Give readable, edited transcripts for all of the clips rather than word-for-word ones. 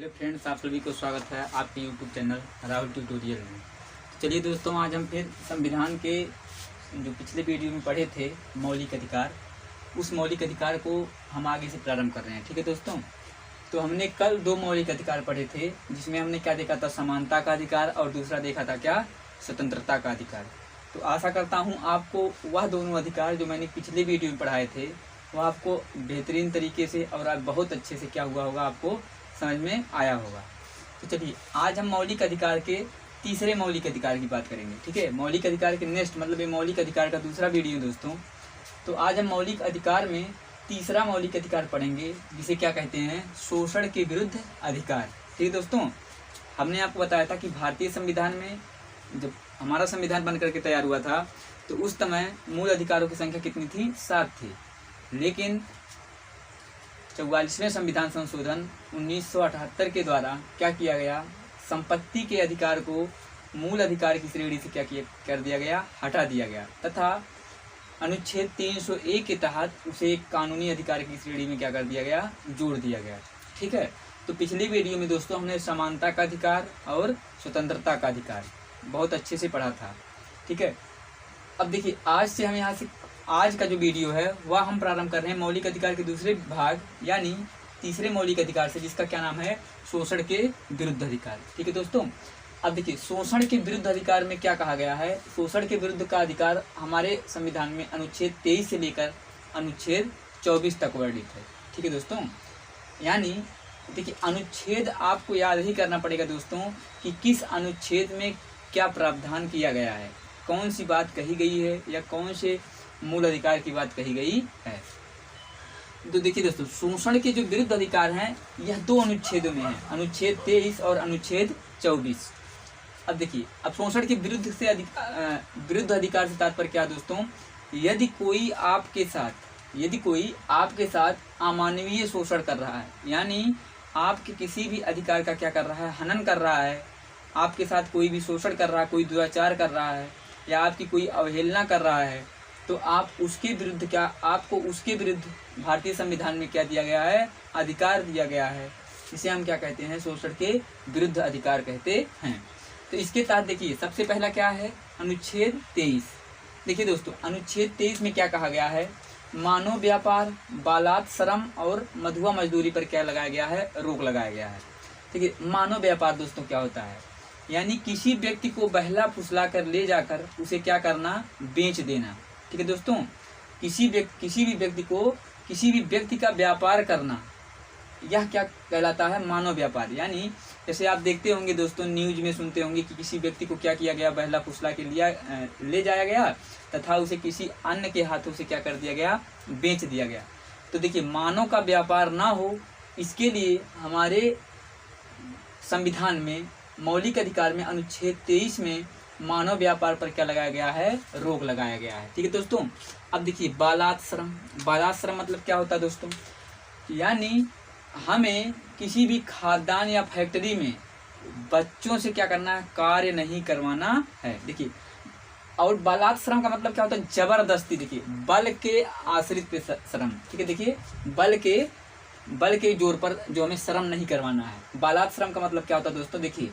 Hello friends, आप सभी को स्वागत है आपके यूट्यूब चैनल राहुल ट्यूटोरियल में। चलिए दोस्तों, आज हम फिर संविधान के जो पिछले वीडियो में पढ़े थे मौलिक अधिकार, उस मौलिक अधिकार को हम आगे से प्रारंभ कर रहे हैं। ठीक है दोस्तों, तो हमने कल दो मौलिक अधिकार पढ़े थे, जिसमें हमने क्या देखा था, समानता का अधिकार, और दूसरा देखा था क्या, स्वतंत्रता का अधिकार। तो आशा करता हूँ आपको वह दोनों अधिकार जो मैंने पिछले वीडियो में पढ़ाए थे वह आपको बेहतरीन तरीके से और आज बहुत अच्छे से क्या हुआ होगा, आपको समझ में आया होगा। तो चलिए, आज हम मौलिक अधिकार के तीसरे मौलिक अधिकार की बात करेंगे। ठीक है, मौलिक अधिकार के नेक्स्ट मतलब ये मौलिक अधिकार का दूसरा वीडियो दोस्तों। तो आज हम मौलिक अधिकार में तीसरा मौलिक अधिकार पढ़ेंगे, जिसे क्या कहते हैं, शोषण के विरुद्ध अधिकार। ठीक है दोस्तों, हमने आपको बताया था कि भारतीय संविधान में जब हमारा संविधान बनकर के तैयार हुआ था तो उस समय मूल अधिकारों की संख्या कितनी थी, 7 थी। लेकिन 44वें संविधान संशोधन 1978 के द्वारा क्या किया गया, संपत्ति के अधिकार को मूल अधिकार की श्रेणी से क्या कर दिया गया, हटा दिया गया, तथा अनुच्छेद 301 के तहत उसे एक कानूनी अधिकार की श्रेणी में क्या कर दिया गया, जोड़ दिया गया। ठीक है, तो पिछली वीडियो में दोस्तों हमने समानता का अधिकार और स्वतंत्रता का अधिकार बहुत अच्छे से पढ़ा था। ठीक है, अब देखिए, आज से हम यहाँ से आज का जो वीडियो है वह हम प्रारंभ कर रहे हैं मौलिक अधिकार के दूसरे भाग यानी तीसरे मौलिक अधिकार से, जिसका क्या नाम है, शोषण के विरुद्ध अधिकार। ठीक है दोस्तों, अब देखिए, शोषण के विरुद्ध अधिकार में क्या कहा गया है। शोषण के विरुद्ध का अधिकार हमारे संविधान में अनुच्छेद 23 से लेकर अनुच्छेद 24 तक वर्णित है। ठीक है दोस्तों, यानी देखिए, अनुच्छेद आपको याद ही करना पड़ेगा दोस्तों कि किस अनुच्छेद में क्या प्रावधान किया गया है, कौन सी बात कही गई है या कौन से मूल अधिकार की बात कही गई है। तो देखिए दोस्तों, शोषण के जो विरुद्ध अधिकार हैं यह दो अनुच्छेदों में है, अनुच्छेद 23 और अनुच्छेद 24। अब देखिए, अब शोषण के विरुद्ध अधिकार से तात्पर्य क्या दोस्तों, यदि कोई आपके साथ अमानवीय शोषण कर रहा है, यानी आपके किसी भी अधिकार का क्या कर रहा है, हनन कर रहा है, आपके साथ कोई भी शोषण कर रहा है, कोई दुराचार कर रहा है या आपकी कोई अवहेलना कर रहा है, तो आपको उसके विरुद्ध भारतीय संविधान में क्या दिया गया है, अधिकार दिया गया है। इसे हम क्या कहते हैं, शोषण के विरुद्ध अधिकार कहते हैं। तो इसके तहत देखिए, सबसे पहला क्या है, अनुच्छेद 23। देखिए दोस्तों, अनुच्छेद 23 में क्या कहा गया है, मानव व्यापार, बालात श्रम और मधुआ मजदूरी पर क्या लगाया गया है, रोक लगाया गया है। ठीक है, मानव व्यापार दोस्तों क्या होता है, यानी किसी व्यक्ति को बहला फुसला कर ले जाकर उसे क्या करना, बेच देना। ठीक है दोस्तों, किसी भी व्यक्ति का व्यापार करना, यह क्या कहलाता है, मानव व्यापार। यानी जैसे आप देखते होंगे दोस्तों, न्यूज में सुनते होंगे कि किसी व्यक्ति को क्या किया गया, बहला फुसला के ले जाया गया तथा उसे किसी अन्य के हाथों से क्या कर दिया गया, बेच दिया गया। तो देखिए, मानव का व्यापार ना हो, इसके लिए हमारे संविधान में मौलिक अधिकार में अनुच्छेद 23 में मानव व्यापार पर क्या लगाया गया है, रोक लगाया गया है। ठीक है दोस्तों, अब देखिए, बालात श्रम मतलब क्या होता है दोस्तों, यानी हमें किसी भी खाद्यान्न या फैक्ट्री में बच्चों से क्या करना है, कार्य नहीं करवाना है। देखिए, और बालात श्रम का मतलब क्या होता है, जबरदस्ती। देखिए, बल के आश्रित पे श्रम। ठीक है, देखिए, बल के जोर पर जो हमें श्रम नहीं करवाना है। बालात श्रम का मतलब क्या होता है दोस्तों, देखिए,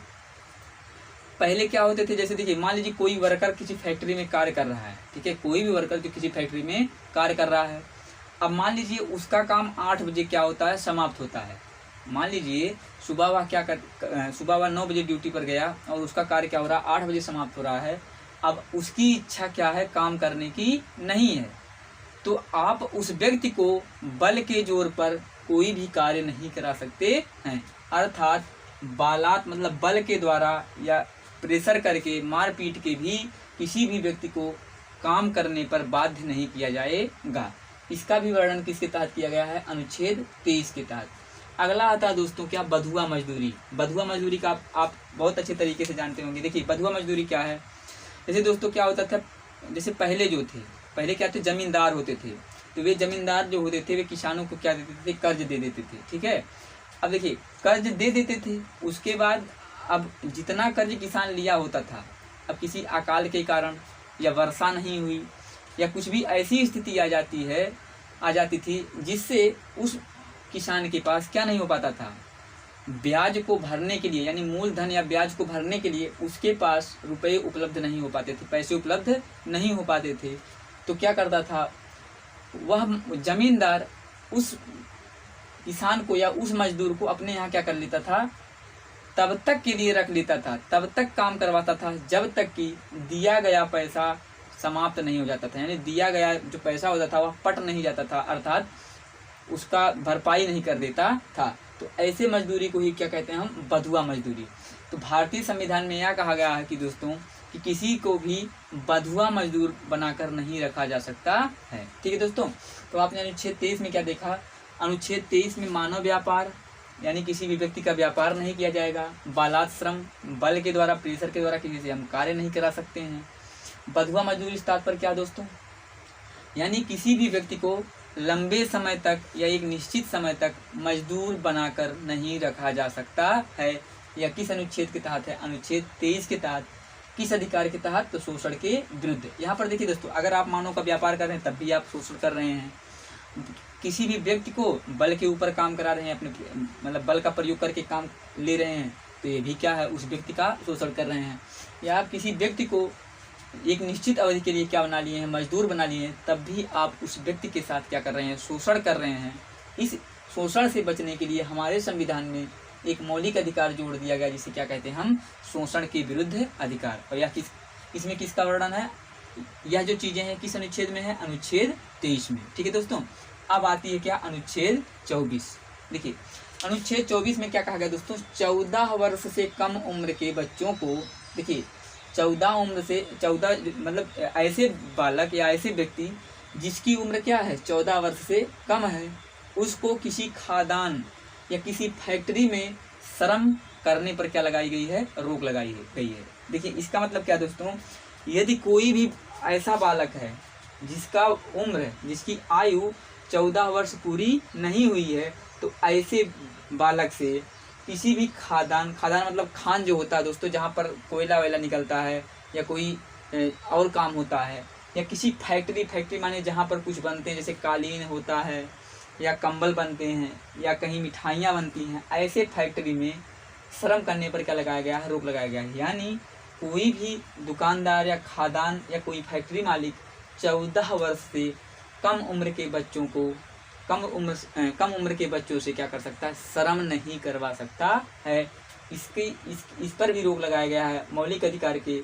पहले क्या होते थे, जैसे देखिए, मान लीजिए कोई वर्कर किसी फैक्ट्री में कार्य कर रहा है। ठीक है, कोई भी वर्कर जो किसी फैक्ट्री में कार्य कर रहा है, अब मान लीजिए उसका काम 8 बजे क्या होता है, समाप्त होता है। मान लीजिए सुबह वह 9 बजे ड्यूटी पर गया और उसका कार्य क्या हो रहा है, 8 बजे समाप्त हो रहा है। अब उसकी इच्छा क्या है, काम करने की नहीं है, तो आप उस व्यक्ति को बल के जोर पर कोई भी कार्य नहीं करा सकते हैं। अर्थात बालात मतलब बल के द्वारा या प्रेशर करके, मार पीट के भी किसी भी व्यक्ति को काम करने पर बाध्य नहीं किया जाएगा। इसका भी वर्णन किसके तहत किया गया है, अनुच्छेद 23 के तहत। अगला आता है दोस्तों क्या, बधुआ मजदूरी। बधुआ मजदूरी का आप बहुत अच्छे तरीके से जानते होंगे। देखिए, बधुआ मजदूरी क्या है, जैसे दोस्तों क्या होता था, जैसे पहले क्या थे, जमींदार होते थे, तो वे जमींदार जो होते थे वे किसानों को क्या देते थे, कर्ज दे देते थे। ठीक है, अब देखिए, कर्ज दे देते थे, उसके बाद अब जितना कर्ज किसान लिया होता था, अब किसी अकाल के कारण या वर्षा नहीं हुई या कुछ भी ऐसी स्थिति आ जाती थी जिससे उस किसान के पास क्या नहीं हो पाता था, ब्याज को भरने के लिए, यानी मूलधन या ब्याज को भरने के लिए उसके पास रुपए उपलब्ध नहीं हो पाते थे, पैसे उपलब्ध नहीं हो पाते थे, तो क्या करता था वह जमींदार उस किसान को या उस मजदूर को अपने यहाँ क्या कर लेता था, तब तक के लिए रख लेता था, तब तक काम करवाता था जब तक कि दिया गया पैसा समाप्त नहीं हो जाता था। यानी दिया गया जो पैसा होता था वह पट नहीं जाता था, अर्थात उसका भरपाई नहीं कर देता था। तो ऐसे मजदूरी को ही क्या कहते हैं हम, बंधुआ मजदूरी। तो भारतीय संविधान में यह कहा गया है कि दोस्तों कि किसी को भी बंधुआ मजदूर बनाकर नहीं रखा जा सकता है। ठीक है दोस्तों, तो आपने अनुच्छेद 23 में क्या देखा, अनुच्छेद 23 में मानव व्यापार यानी किसी भी व्यक्ति का व्यापार नहीं किया जाएगा। बालात श्रम, बल के द्वारा, प्रेशर के द्वारा किसी से हम कार्य नहीं करा सकते हैं। बंधुआ मजदूरी इस तात्पर्य क्या दोस्तों, यानी किसी भी व्यक्ति को लंबे समय तक या एक निश्चित समय तक मजदूर बनाकर नहीं रखा जा सकता है। यह किस अनुच्छेद के तहत है, अनुच्छेद 23 के तहत। किस अधिकार के तहत, तो शोषण के विरुद्ध। यहाँ पर देखिए दोस्तों, अगर आप मानव का व्यापार कर रहे हैं तब भी आप शोषण कर रहे हैं। किसी भी व्यक्ति को बल के ऊपर काम करा रहे हैं, अपने मतलब बल का प्रयोग करके काम ले रहे हैं, तो ये भी क्या है, उस व्यक्ति का शोषण कर रहे हैं। या आप किसी व्यक्ति को एक निश्चित अवधि के लिए क्या बना लिए हैं, मजदूर बना लिए हैं, तब भी आप उस व्यक्ति के साथ क्या कर रहे हैं, शोषण कर रहे हैं। इस शोषण से बचने के लिए हमारे संविधान में एक मौलिक अधिकार जोड़ दिया गया, जिसे क्या कहते हैं हम, शोषण के विरुद्ध अधिकार। और यह इसमें किसका वर्णन है, यह जो चीजें हैं किस अनुच्छेद में है, अनुच्छेद 23 में। ठीक है दोस्तों, अब आती है क्या, अनुच्छेद 24। देखिए अनुच्छेद 24 में क्या कहा गया दोस्तों, 14 वर्ष से कम उम्र के बच्चों को, देखिए 14 मतलब ऐसे बालक या ऐसे व्यक्ति जिसकी उम्र क्या है, 14 वर्ष से कम है, उसको किसी खादान या किसी फैक्ट्री में श्रम करने पर क्या लगाई गई है, रोक लगाई गई है। देखिए इसका मतलब क्या दोस्तों, यदि कोई भी ऐसा बालक है जिसका उम्र, जिसकी आयु 14 वर्ष पूरी नहीं हुई है, तो ऐसे बालक से किसी भी खादान मतलब खान जो होता है दोस्तों, जहाँ पर कोयला वैला निकलता है या कोई और काम होता है, या किसी फैक्ट्री माने जहाँ पर कुछ बनते हैं, जैसे कालीन होता है या कंबल बनते हैं या कहीं मिठाइयाँ बनती हैं, ऐसे फैक्ट्री में श्रम करने पर क्या लगाया गया है, रोक लगाया गया है। यानी कोई भी दुकानदार या खादान या कोई फैक्ट्री मालिक 14 वर्ष से कम उम्र के बच्चों को कम उम्र के बच्चों से क्या कर सकता है, श्रम नहीं करवा सकता है। इस पर भी रोक लगाया गया है मौलिक अधिकार के,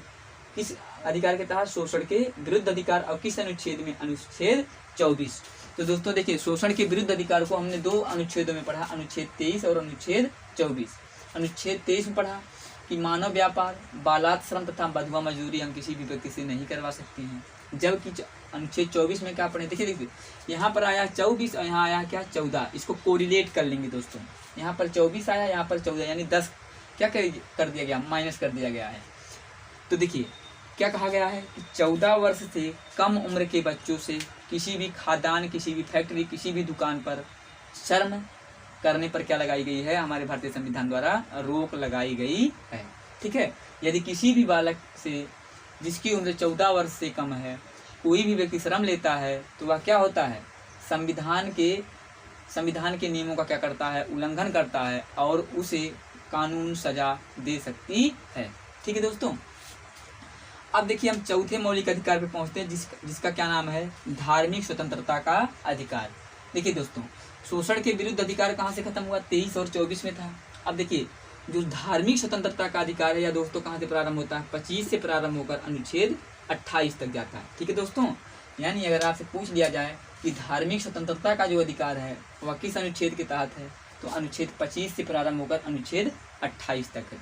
किस अधिकार के तहत, शोषण के विरुद्ध अधिकार। और किस अनुच्छेद में, अनुच्छेद 24। तो दोस्तों देखिए, शोषण के विरुद्ध अधिकार को हमने 2 अनुच्छेदों में पढ़ा, अनुच्छेद 23 और अनुच्छेद 24। अनुच्छेद 23 में पढ़ा कि मानव व्यापार, बालात श्रम तथा बंधुआ मजदूरी हम किसी भी व्यक्ति से नहीं करवा सकते हैं। जबकि अनुच्छेद 24 में क्या पढ़े, देखिए यहाँ पर आया 24 और यहाँ आया क्या, 14। इसको कोरिलेट कर लेंगे दोस्तों, यहाँ पर 24 आया, यहाँ पर 14, यानी 10 क्या कर दिया गया, माइनस कर दिया गया है। तो देखिए क्या कहा गया है कि 14 वर्ष से कम उम्र के बच्चों से किसी भी खादान, किसी भी फैक्ट्री, किसी भी दुकान पर श्रम करने पर क्या लगाई गई है, हमारे भारतीय संविधान द्वारा रोक लगाई गई है। ठीक है, यदि किसी भी बालक से जिसकी उम्र 14 वर्ष से कम है कोई भी व्यक्ति श्रम लेता है, तो वह क्या होता है, संविधान के नियमों का क्या करता है, उल्लंघन करता है, और उसे कानून सजा दे सकती है। ठीक है दोस्तों, अब देखिए हम चौथे मौलिक अधिकार पे पहुंचते हैं, जिसका क्या नाम है, धार्मिक स्वतंत्रता का अधिकार। देखिए दोस्तों, शोषण के विरुद्ध अधिकार कहाँ से खत्म हुआ, 23 और 24 में था। अब देखिए जो धार्मिक स्वतंत्रता का अधिकार है या दोस्तों कहाँ से प्रारंभ होता है, 25 से प्रारंभ होकर अनुच्छेद 28 तक जाता है। ठीक है दोस्तों, यानी अगर आपसे पूछ लिया जाए कि धार्मिक स्वतंत्रता का जो अधिकार है वह किस अनुच्छेद के तहत है, तो अनुच्छेद 25 से प्रारंभ होकर अनुच्छेद 28 तक है।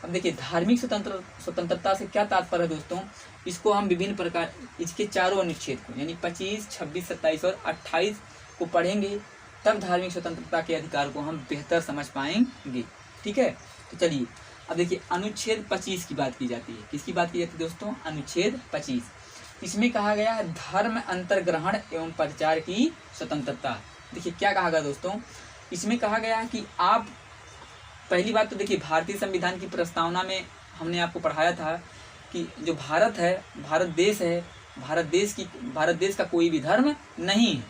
अब देखिए धार्मिक स्वतंत्रता से क्या तात्पर्य है दोस्तों, इसको हम विभिन्न प्रकार, इसके चारों अनुच्छेद को यानी 25, 26, 27 और 28 को पढ़ेंगे, तब धार्मिक स्वतंत्रता के अधिकार को हम बेहतर समझ पाएंगे। ठीक है, तो चलिए अब देखिए अनुच्छेद 25 की बात की जाती है। किसकी बात की जाती है दोस्तों, अनुच्छेद 25। इसमें कहा गया है धर्म अंतर्ग्रहण एवं प्रचार की स्वतंत्रता। देखिए क्या कहा गया दोस्तों, इसमें कहा गया है कि आप, पहली बात तो देखिए भारतीय संविधान की प्रस्तावना में हमने आपको पढ़ाया था कि जो भारत है, भारत देश है, भारत देश का कोई भी धर्म नहीं है,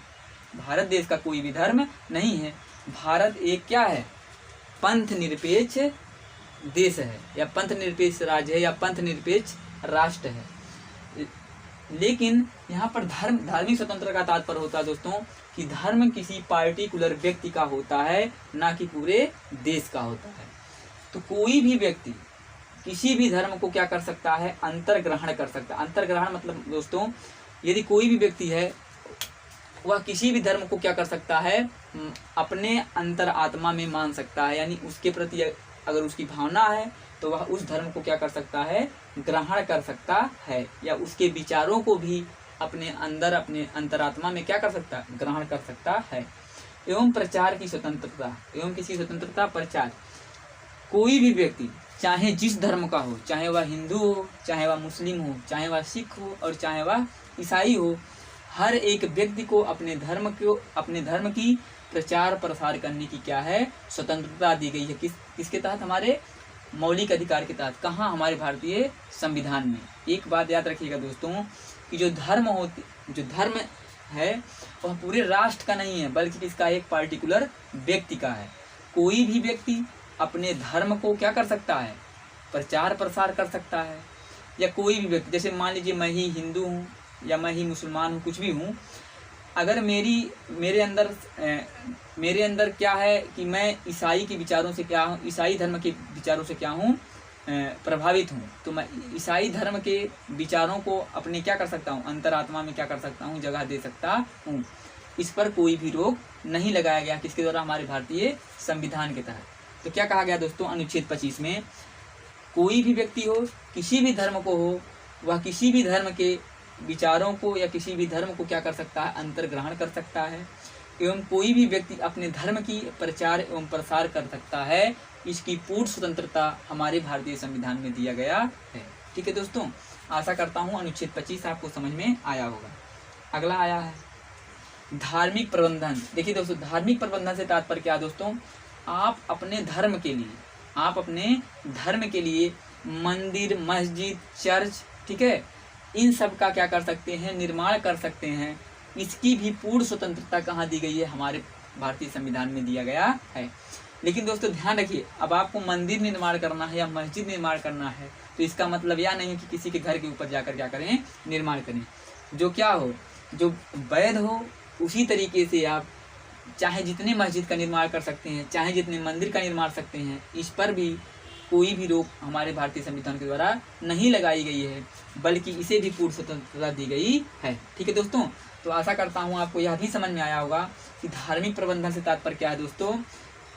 भारत देश का कोई भी धर्म नहीं है। भारत एक क्या है, पंथ निरपेक्ष देश है या पंथ निरपेक्ष राज्य है या पंथ निरपेक्ष राष्ट्र है। लेकिन यहाँ पर धार्मिक स्वतंत्रता का तात्पर्य होता है दोस्तों कि धर्म किसी पार्टिकुलर व्यक्ति का होता है, ना कि पूरे देश का होता है। तो कोई भी व्यक्ति किसी भी धर्म को क्या कर सकता है, अंतर्ग्रहण कर सकता है। अंतर्ग्रहण मतलब दोस्तों, यदि कोई भी व्यक्ति है वह किसी भी धर्म को क्या कर सकता है, अपने अंतर आत्मा में मान सकता है, यानी उसके प्रति अगर उसकी भावना है तो वह उस धर्म को क्या कर सकता है, ग्रहण कर सकता है, या उसके विचारों को भी अपने अंदर अपने अंतरात्मा में क्या कर सकता है, ग्रहण कर सकता है। एवं प्रचार की स्वतंत्रता, एवं किसी स्वतंत्रता प्रचार, कोई भी व्यक्ति चाहे जिस धर्म का हो, चाहे वह हिंदू हो, चाहे वह मुस्लिम हो, चाहे वह सिख हो और चाहे वह ईसाई हो, हर एक व्यक्ति को अपने धर्म की प्रचार प्रसार करने की क्या है, स्वतंत्रता दी गई है। किसके तहत, हमारे मौलिक अधिकार के तहत। कहाँ, हमारे भारतीय संविधान में। एक बात याद रखिएगा दोस्तों कि जो धर्म है वह पूरे राष्ट्र का नहीं है, बल्कि इसका एक पार्टिकुलर व्यक्ति का है। कोई भी व्यक्ति अपने धर्म को क्या कर सकता है, प्रचार प्रसार कर सकता है। या कोई भी व्यक्ति, जैसे मान लीजिए मैं ही हिंदू हूँ या मैं ही मुसलमान हूँ, कुछ भी हूँ, अगर मेरे अंदर क्या है कि मैं ईसाई के विचारों से क्या हूँ, ईसाई धर्म के विचारों से क्या हूँ, प्रभावित हूँ, तो मैं ईसाई धर्म के विचारों को अपने क्या कर सकता हूँ, अंतरात्मा में क्या कर सकता हूँ, जगह दे सकता हूँ। इस पर कोई भी रोक नहीं लगाया गया, किसके द्वारा, हमारे भारतीय संविधान के तहत। तो क्या कहा गया दोस्तों अनुच्छेद 25 में, कोई भी व्यक्ति हो, किसी भी धर्म को हो, वह किसी भी धर्म के विचारों को या किसी भी धर्म को क्या कर सकता है, अंतर्ग्रहण कर सकता है। एवं कोई भी व्यक्ति अपने धर्म की प्रचार एवं प्रसार कर सकता है। इसकी पूर्ण स्वतंत्रता हमारे भारतीय संविधान में दिया गया है। ठीक है दोस्तों, आशा करता हूँ अनुच्छेद 25 आपको समझ में आया होगा। अगला आया है धार्मिक प्रबंधन। देखिए दोस्तों, धार्मिक प्रबंधन से तात्पर्य क्या है दोस्तों, आप अपने धर्म के लिए मंदिर, मस्जिद, चर्च, ठीक है, इन सब का क्या कर सकते हैं, निर्माण कर सकते हैं। इसकी भी पूर्ण स्वतंत्रता कहाँ दी गई है, हमारे भारतीय संविधान में दिया गया है। लेकिन दोस्तों ध्यान रखिए, अब आपको मंदिर निर्माण करना है या मस्जिद निर्माण करना है, तो इसका मतलब यह नहीं है कि किसी के घर के ऊपर जाकर क्या करें, निर्माण करें। जो क्या हो, जो वैध हो, उसी तरीके से आप चाहे जितने मस्जिद का निर्माण कर सकते हैं, चाहे जितने मंदिर का निर्माण सकते हैं। इस पर भी कोई भी रोक हमारे भारतीय संविधान के द्वारा नहीं लगाई गई है, बल्कि इसे भी पूर्ण स्वतंत्रता दी गई है। ठीक है दोस्तों, तो आशा करता हूँ आपको यह भी समझ में आया होगा कि धार्मिक प्रबंधन से तात्पर्य क्या है दोस्तों,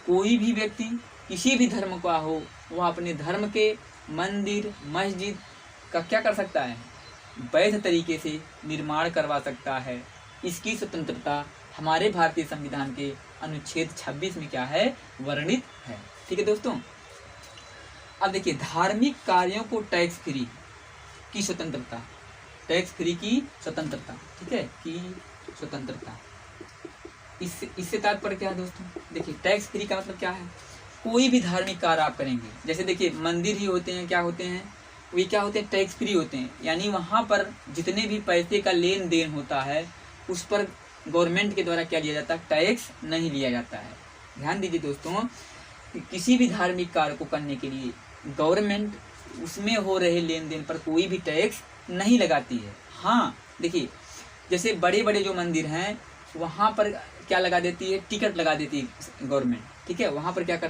कोई भी व्यक्ति किसी भी धर्म का हो, वह अपने धर्म के मंदिर, मस्जिद का क्या कर सकता है, वैध तरीके से निर्माण करवा सकता है। इसकी स्वतंत्रता हमारे भारतीय संविधान के अनुच्छेद 26 में क्या है, वर्णित है। ठीक है दोस्तों, अब देखिए धार्मिक कार्यों को टैक्स फ्री की स्वतंत्रता, टैक्स फ्री की स्वतंत्रता, ठीक है, की स्वतंत्रता। इससे तात्पर्य क्या है दोस्तों, देखिए टैक्स फ्री का मतलब क्या है, कोई भी धार्मिक कार्य आप करेंगे, जैसे देखिए मंदिर ही होते हैं, क्या होते हैं, वे क्या होते हैं, टैक्स फ्री होते हैं। यानी वहाँ पर जितने भी पैसे का लेन देन होता है उस पर गवर्नमेंट के द्वारा क्या लिया जाता है, टैक्स नहीं लिया जाता है। ध्यान दीजिए दोस्तों, किसी भी धार्मिक कार्य को करने के लिए गवर्नमेंट उसमें हो रहे लेन देन पर कोई भी टैक्स नहीं लगाती है। हाँ देखिए, जैसे बड़े बड़े जो मंदिर हैं वहाँ पर क्या लगा देती है, टिकट लगा देती है गवर्नमेंट, ठीक है, वहाँ पर क्या कर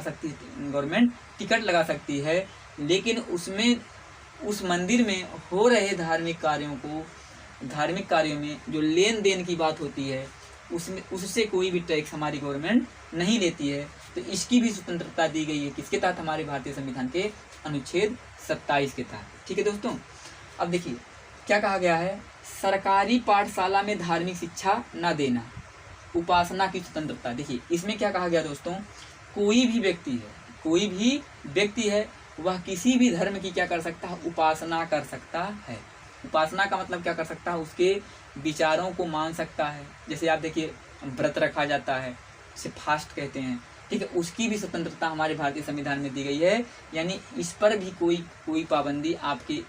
सकती है गवर्नमेंट, टिकट लगा सकती है। लेकिन उसमें उस मंदिर में हो रहे धार्मिक कार्यों में जो लेन देन की बात होती है उसमें उससे कोई भी टैक्स हमारी गवर्नमेंट नहीं लेती है। तो इसकी भी स्वतंत्रता दी गई है, किसके तहत, हमारे भारतीय संविधान के अनुच्छेद 27 के तहत। ठीक है दोस्तों, अब देखिए क्या कहा गया है, सरकारी पाठशाला में धार्मिक शिक्षा न देना, उपासना की स्वतंत्रता। देखिए इसमें क्या कहा गया दोस्तों, कोई भी व्यक्ति है वह किसी भी धर्म की क्या कर सकता है, उपासना कर सकता है। उपासना का मतलब क्या कर सकता है, उसके विचारों को मान सकता है। जैसे आप देखिए व्रत रखा जाता है, इसे फास्ट कहते हैं, ठीक है, उसकी भी स्वतंत्रता हमारे भारतीय संविधान में दी गई है। यानी इस पर भी कोई पाबंदी, आपके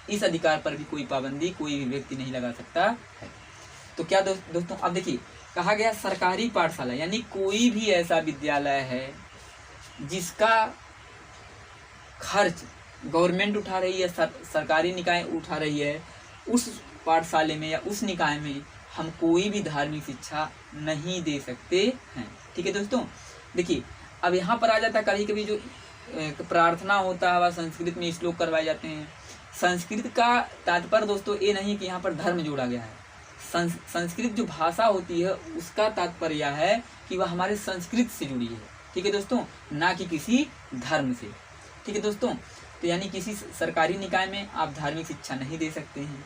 इस अधिकार पर भी कोई पाबंदी कोई भी व्यक्ति नहीं लगा सकता है। तो क्या दोस्तों, अब देखिए कहा गया सरकारी पाठशाला, यानी कोई भी ऐसा विद्यालय है जिसका खर्च गवर्नमेंट उठा रही है, सरकारी निकाय उठा रही है, उस पाठशाले में या उस निकाय में हम कोई भी धार्मिक शिक्षा नहीं दे सकते हैं। ठीक है दोस्तों, देखिए अब यहाँ पर आ जाता है कभी कभी जो प्रार्थना होता है वह संस्कृत में श्लोक करवाए जाते हैं। संस्कृत का तात्पर्य दोस्तों ये नहीं कि यहाँ पर धर्म जोड़ा गया है। संस्कृत जो भाषा होती है उसका तात्पर्य यह है कि वह हमारे संस्कृत से जुड़ी है। ठीक है दोस्तों, ना कि किसी धर्म से। ठीक है दोस्तों, तो यानी किसी सरकारी निकाय में आप धार्मिक शिक्षा नहीं दे सकते हैं,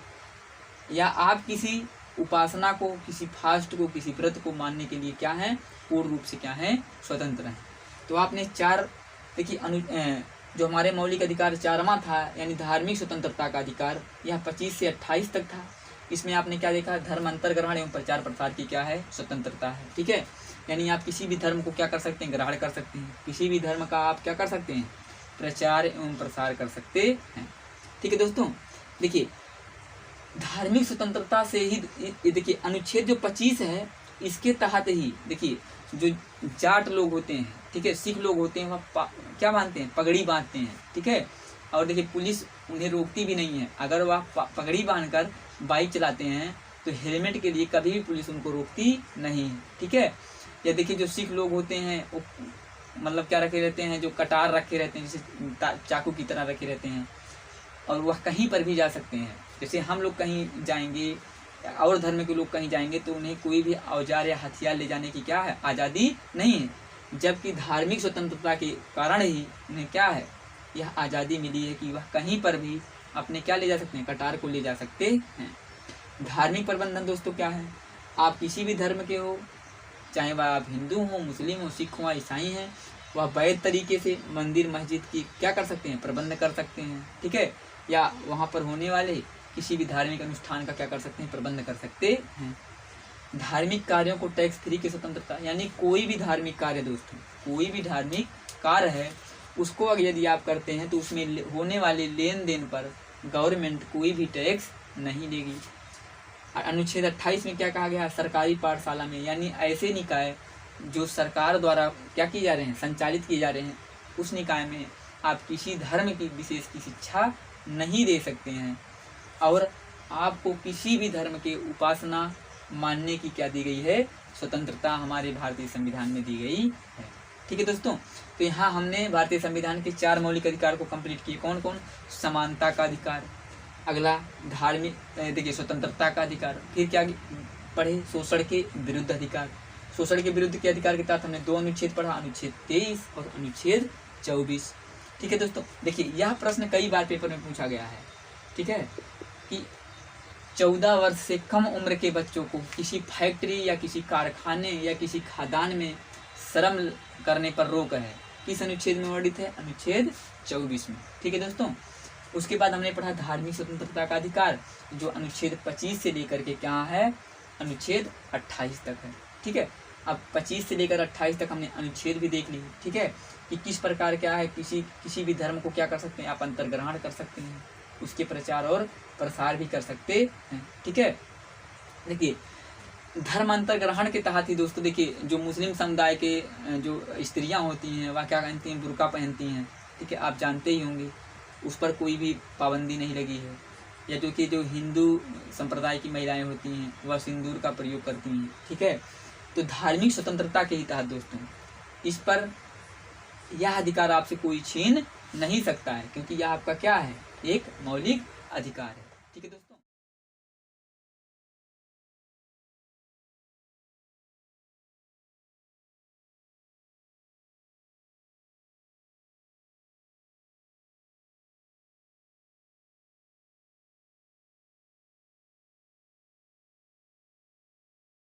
या आप किसी उपासना को, किसी फास्ट को, किसी व्रत को मानने के लिए क्या है, पूर्ण रूप से क्या है, स्वतंत्र हैं। तो आपने चार, देखिए जो हमारे मौलिक अधिकार 4वां था यानी धार्मिक स्वतंत्रता का अधिकार, यह 25 से 28 तक था। इसमें आपने क्या देखा, धर्म अंतर्ग्रहण एवं प्रचार प्रसार की क्या है, स्वतंत्रता है। ठीक है, यानी आप किसी भी धर्म को क्या कर सकते हैं, ग्रहण कर सकते हैं। किसी भी धर्म का आप क्या कर सकते हैं, प्रचार एवं प्रसार कर सकते हैं। ठीक है दोस्तों, देखिए धार्मिक स्वतंत्रता से ही देखिए अनुच्छेद जो 25 है इसके तहत ही देखिए जो जाट लोग होते हैं, ठीक है, सिख लोग होते हैं, वह क्या बांधते हैं, पगड़ी बांधते हैं। ठीक है, और देखिए पुलिस उन्हें रोकती भी नहीं है। अगर वह पगड़ी बांधकर बाइक चलाते हैं तो हेलमेट के लिए कभी भी पुलिस उनको रोकती नहीं है। ठीक है, या देखिए जो सिख लोग होते हैं वो मतलब क्या रखे रहते हैं, जो कटार रखे रहते हैं, जैसे चाकू की तरह रखे रहते हैं, और वह कहीं पर भी जा सकते हैं। जैसे हम लोग कहीं जाएंगे और धर्म के लोग कहीं जाएंगे तो उन्हें कोई भी औजार या हथियार ले जाने की क्या है, आज़ादी नहीं है। जबकि धार्मिक स्वतंत्रता के कारण ही उन्हें क्या है, यह आज़ादी मिली है कि वह कहीं पर भी अपने क्या ले जा सकते हैं, कटार को ले जा सकते हैं। धार्मिक प्रबंधन दोस्तों क्या है, आप किसी भी धर्म के हो, चाहे वह आप हिंदू हो, मुस्लिम हो, सिख हो, ईसाई हैं, वह वैध तरीके से मंदिर मस्जिद की क्या कर सकते हैं, प्रबंध कर सकते हैं। ठीक है, या वहाँ पर होने वाले किसी भी धार्मिक अनुष्ठान का क्या कर सकते हैं, प्रबंध कर सकते हैं। धार्मिक कार्यों को टैक्स फ्री की स्वतंत्रता, यानी कोई भी धार्मिक कार्य दोस्तों, कोई भी धार्मिक कार्य है उसको अगर यदि आप करते हैं तो उसमें होने वाले लेन देन पर गवर्नमेंट कोई भी टैक्स नहीं लेगी। अनुच्छेद 28 में क्या कहा गया है, सरकारी पाठशाला में, यानी ऐसे निकाय जो सरकार द्वारा क्या किए जा रहे हैं, संचालित किए जा रहे हैं, उस निकाय में आप किसी धर्म की विशेष की शिक्षा नहीं दे सकते हैं, और आपको किसी भी धर्म के उपासना मानने की क्या दी गई है, स्वतंत्रता हमारे भारतीय संविधान में दी गई है। ठीक है दोस्तों, तो यहाँ हमने भारतीय संविधान के 4 मौलिक अधिकार को कंप्लीट किए। कौन कौन, समानता का अधिकार, अगला धार्मिक देखिए स्वतंत्रता का अधिकार, फिर क्या पढ़े, शोषण के विरुद्ध अधिकार। शोषण के विरुद्ध के अधिकार के तहत हमने 2 अनुच्छेद पढ़ा, अनुच्छेद 23 और अनुच्छेद 24। ठीक है दोस्तों, देखिए यह प्रश्न कई बार पेपर में पूछा गया है। ठीक है, कि 14 वर्ष से कम उम्र के बच्चों को किसी फैक्ट्री या किसी कारखाने या किसी खदान में श्रम करने पर रोक है, किस अनुच्छेद में वर्णित है, अनुच्छेद 24 में। ठीक है दोस्तों, उसके बाद हमने पढ़ा धार्मिक स्वतंत्रता का अधिकार, जो अनुच्छेद 25 से लेकर के क्या है, अनुच्छेद 28 तक है। ठीक है, अब 25 से लेकर 28 तक हमने अनुच्छेद भी देख ली। ठीक है, कि किस प्रकार क्या है, किसी भी धर्म को क्या कर सकते हैं, आप अंतर्ग्रहण कर सकते हैं, उसके प्रचार और प्रसार भी कर सकते हैं। ठीक है, देखिए धर्मांतर ग्रहण के तहत ही दोस्तों देखिए जो मुस्लिम समुदाय के जो स्त्रियां होती हैं वह क्या पहनती हैं, बुर्का पहनती हैं। ठीक है, आप जानते ही होंगे, उस पर कोई भी पाबंदी नहीं लगी है। या जो कि जो हिंदू संप्रदाय की महिलाएं होती हैं वह सिंदूर का प्रयोग करती हैं। ठीक है, तो धार्मिक स्वतंत्रता के ही तहत दोस्तों इस पर यह अधिकार आपसे कोई छीन नहीं सकता है, क्योंकि यह आपका क्या है, एक मौलिक अधिकार है। ठीक है दोस्तों।